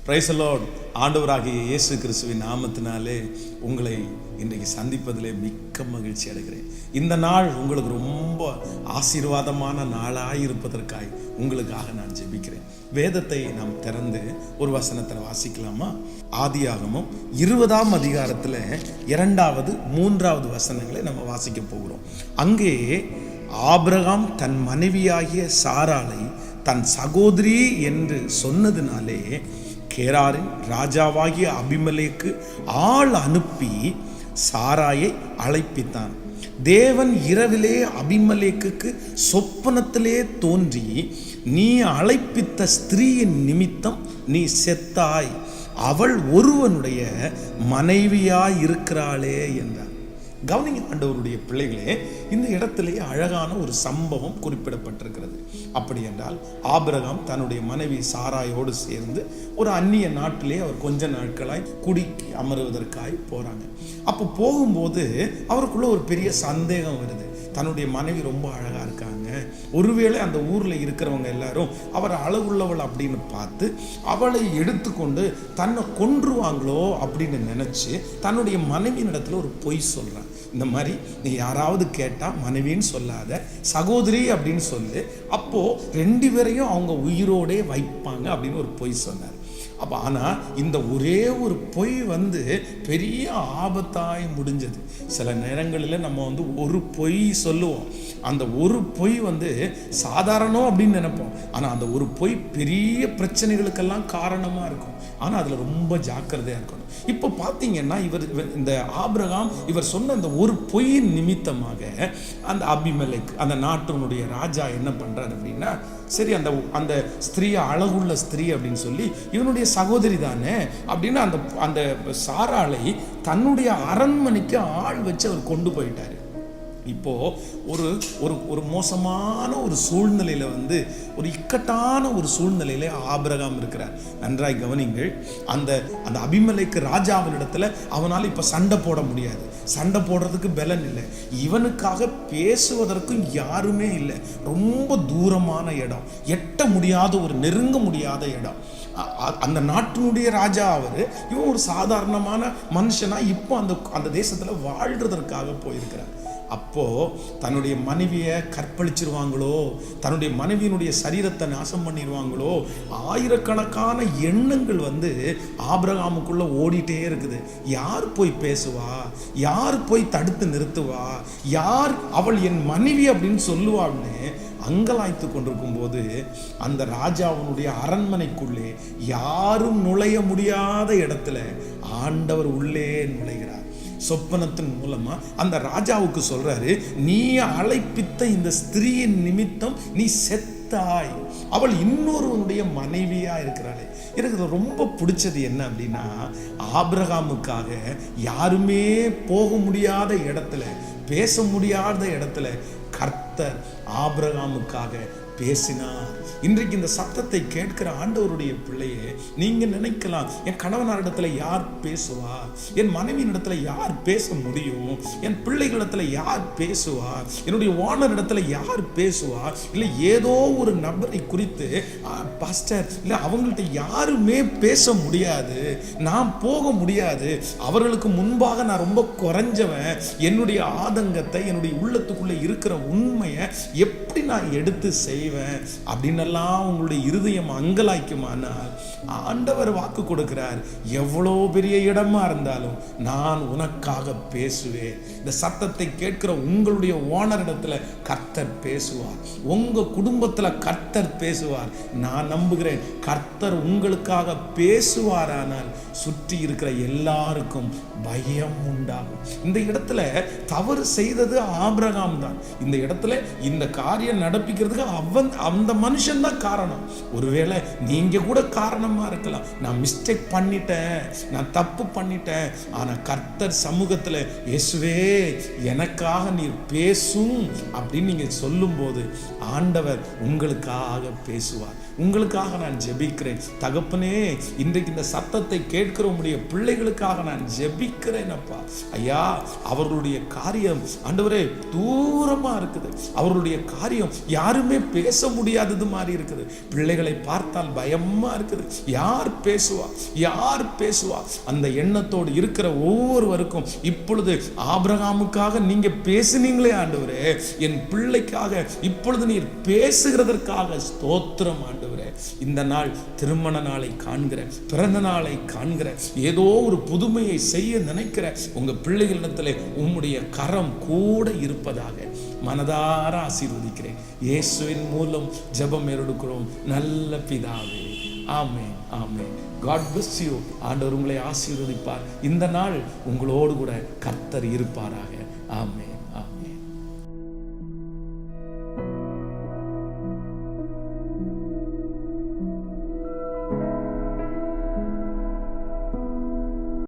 Praise the Lord. ஆண்டவராகிய இயேசு கிறிஸ்துவின் நாமத்தினாலே உங்களை இன்றைக்கு சந்திப்பதிலே மிக்க மகிழ்ச்சி அடைகிறேன். இந்த நாள் உங்களுக்கு ரொம்ப ஆசீர்வாதமான நாளாக இருப்பதற்காய் உங்களுக்காக நான் ஜெபிக்கிறேன். வேதத்தை நாம் திறந்து ஒரு வசனத்தில் வாசிக்கலாமா? ஆதியாகமம் 20ஆம் அதிகாரத்தில் 2வது 3வது வசனங்களை நம்ம வாசிக்க போகிறோம். அங்கே ஆபிரகாம் தன் மனைவியாகிய சாராளை தன் சகோதரி என்று சொன்னதினாலே கேராரின் ராஜாவாகிய அபிமெலேக்கு ஆள் அனுப்பி சாராயை அழைப்பித்தான். தேவன் இரவிலே அபிமெலேக்குக்கு சொப்பனத்திலே தோன்றி, நீ அழைப்பித்த ஸ்திரீயின் நிமித்தம் நீ செத்தாய், அவள் ஒருவனுடைய மனைவியாய் இருக்கிறாளே என்றார். கவனிங்க ஆண்டவருடைய பிள்ளைகளே, இந்த இடத்திலேயே அழகான ஒரு சம்பவம் குறிப்பிடப்பட்டிருக்கிறது. அப்படி என்றால் ஆபிரகாம் தன்னுடைய மனைவி சாராயோடு சேர்ந்து ஒரு அந்நிய நாட்டிலே அவர் கொஞ்ச நாட்களாய் குடிக்கு அமருவதற்காய் போறாங்க. அப்போ போகும்போது அவருக்குள்ள ஒரு பெரிய சந்தேகம் வருது. தன்னுடைய மனைவி ரொம்ப அழகா இருக்காங்க, ஒருவேளை அந்த ஊர்ல இருக்கிறவங்க எல்லாரும் அவர் அழகுள்ளவள் அப்படின்னு பார்த்து அவளை எடுத்துக்கொண்டு தன்னை கொன்றுவாங்களோ அப்படின்னு நினைச்சு தன்னுடைய மனைவியின் இடத்துல ஒரு பொய் சொல்றான். இந்த மாதிரி நீ யாராவது கேட்டா மனைவின்னு சொல்லாத, சகோதரி அப்படின்னு சொல்லு, அப்போ 2 பேரையும் அவங்க உயிரோடே வைப்பாங்க அப்படின்னு ஒரு பொய் சொன்னார். அப்போ ஆனால் இந்த ஒரே ஒரு பொய் பெரிய ஆபத்தாய் முடிஞ்சது. சில நேரங்களில் நம்ம ஒரு பொய் சொல்லுவோம், அந்த ஒரு பொய் சாதாரணம் அப்படின்னு நினைப்போம். ஆனால் அந்த ஒரு பொய் பெரிய பிரச்சனைகளுக்கெல்லாம் காரணமாக இருக்கும். ஆனால் அதில் ரொம்ப ஜாக்கிரதையாக இருக்கணும். இப்போ பார்த்தீங்கன்னா இந்த ஆபிரகாம் இவர் சொன்ன அந்த ஒரு பொய்யின் நிமித்தமாக அந்த அபிமெலேக், அந்த நாட்டினுடைய ராஜா என்ன பண்ணுறாரு அப்படின்னா, சரி அந்த ஸ்திரீ அழகுள்ள ஸ்திரீ அப்படின்னு சொல்லி இவனுடைய சகோதரி தானே அப்படின்னு அந்த சாராளை தன்னுடைய அரண்மனைக்கு ஆள் வச்சு அவர் கொண்டு போயிட்டாரு. இப்போ ஒரு ஒரு மோசமான ஒரு சூழ்நிலையில ஒரு இக்கட்டான ஒரு சூழ்நிலையில ஆபிரகாம் இருக்கிறார். நன்றாய் கவனிங்கள். அந்த அபிமெலேக்கு ராஜாவினிடத்துல அவனால் இப்ப சண்டை போட முடியாது, சண்டை போடுறதுக்கு பலன் இல்லை, இவனுக்காக பேசுவதற்கும் யாருமே இல்லை. ரொம்ப தூரமான இடம், எட்ட முடியாத ஒரு நெருங்க முடியாத இடம். அந்த நாட்டினுடைய ராஜா இவன் ஒரு சாதாரணமான மனுஷனா இப்போ அந்த தேசத்துல வாழ்றதற்காக போயிருக்கிறார். அப்போ தன்னுடைய மனைவியை கற்பழிச்சிருவாங்களோ, தன்னுடைய மனைவியினுடைய சரீரத்தை நாசம் பண்ணிடுவாங்களோ, ஆயிரக்கணக்கான எண்ணங்கள் ஆபிரகாமுக்குள்ள ஓடிட்டே இருக்குது. யார் போய் பேசுவா, யார் போய் தடுத்து நிறுத்துவா, யார் அவள் என் மனைவி அப்படின்னு சொல்லுவாள்னு அங்கலாய்த்து கொண்டிருக்கும் போது அந்த ராஜாவினுடைய அரண்மனைக்குள்ளே யாரும் நுழைய முடியாத இடத்துல ஆண்டவர் உள்ளே நுழைகிறார். சொப்பனத்தின் மூலமா அந்த ராஜாவுக்கு சொல்றாரு, நீ அழைப்பித்த இந்த ஸ்திரீயின் நிமித்தம் நீ செத்தாய், அவள் இன்னொருவனுடைய மனைவியா இருக்கிறாளே. எனக்கு ரொம்ப பிடிச்சது என்ன அப்படின்னா, ஆபிரகாமுக்காக யாருமே போக முடியாத இடத்துல, பேச முடியாத இடத்துல கர்த்தர் ஆபிரகாமுக்காக பேசினார். இன்றைக்கு இந்த சத்தத்தை கேட்கிற ஆண்டவருடைய பிள்ளையே, நீங்க நினைக்கலாம், என் கணவனாரிடத்துல யார் பேசுவா, என் மனைவியின் இடத்துல யார் பேச முடியும், என் பிள்ளைகளிடத்துல யார் பேசுவா, என்னுடைய ஓனர் இடத்துல யார் பேசுவா, இல்லை ஏதோ ஒரு நபரை குறித்து பாஸ்டர் இல்லை அவங்கள்ட்ட யாருமே பேச முடியாது, நான் போக முடியாது, அவர்களுக்கு முன்பாக நான் ரொம்ப குறைஞ்சவன், என்னுடைய ஆதங்கத்தை, என்னுடைய உள்ளத்துக்குள்ள இருக்கிற உண்மையை எப்படி நான் எடுத்து செய்வேன் அப்படின்னு உங்களுடைய இருதயம் அங்கலாய்க்குமானால் ஆண்டவர் வாக்கு கொடுக்கிறார், எவ்வளோ பெரிய இடமா இருந்தாலும் நான் உனக்காக பேசுவேன். இந்த சத்தத்தை கேட்கிற உங்களுடைய ஓனரிடத்துல கர்த்தர் பேசுவார், உங்க குடும்பத்துல கர்த்தர் பேசுவார். நான் நம்புகிறேன், கர்த்தர் உங்களுக்காக பேசுவாரானால் சுற்றி இருக்கிற எல்லாருக்கும் பயம் உண்டாகும். இந்த இடத்துல தவறு செய்தது ஆபிரகாம் தான். இந்த இடத்துல இந்த காரியம் நடப்பிக்கிறதுக்கு அந்த மனுஷன் தான் காரணம். ஒருவேளை நீங்க கூட காரணமா இருக்கலாம், நான் மிஸ்டேக் பண்ணிட்டேன், நான் தப்பு பண்ணிட்டேன், ஆனா கர்த்தர் சமூகத்துல இயேசுவே எனக்காக நீர் பேசும் அப்படின்னு நீங்க சொல்லும் போது ஆண்டவர் உங்களுக்காக பேசுவார். உங்களுக்காக நான் ஜெபிக்கிறேன். தகப்பனே, இன்றைக்கு இந்த சத்தத்தை கேட்கிற உம்முடைய பிள்ளைகளுக்காக நான் ஜெபிக்கிறேன் அப்பா. ஐயா, அவர்களுடைய காரியம் ஆண்டவரே தூரமா இருக்குது, அவர்களுடைய காரியம் இருக்கிறோம். யாருமே பேச முடியாதது மாதிரி இருக்குது. பிள்ளைகளை பார்த்தால் பயமா இருக்குது. யார் பேசுவா, யார் பேசுவா? அந்த எண்ணத்தோடு இருக்கிற ஒவ்வொருவருக்கும் இப்பொழுது ஆபிரகாமுக்காக நீங்க பேசினீங்களே ஆண்டவரே, என் பிள்ளைக்காக இப்பொழுது நீர் பேசுகிறதற்காக ஸ்தோத்திரம் ஆண்டவரே. இந்த நாள் திருமண நாளை காண்கிற, பிறந்த நாளை காண்கிற, ஏதோ ஒரு புதுமையை செய்ய நினைக்கிற உங்க பிள்ளைகளிடத்திலே உம்முடைய கரம் கூட இருப்பதாக மனதார ஆசீர்வதிக்கிறேன். இயேசுவின் மூலம் ஜெபம் எடுக்கிறோம் நல்ல பிதாவே. ஆமென், ஆமென். God bless you. ஆண்டவர் உங்களை ஆசீர்வதிப்பார். இந்த நாள் உங்களோடு கூட கர்த்தர் இருப்பாராக. ஆமென்.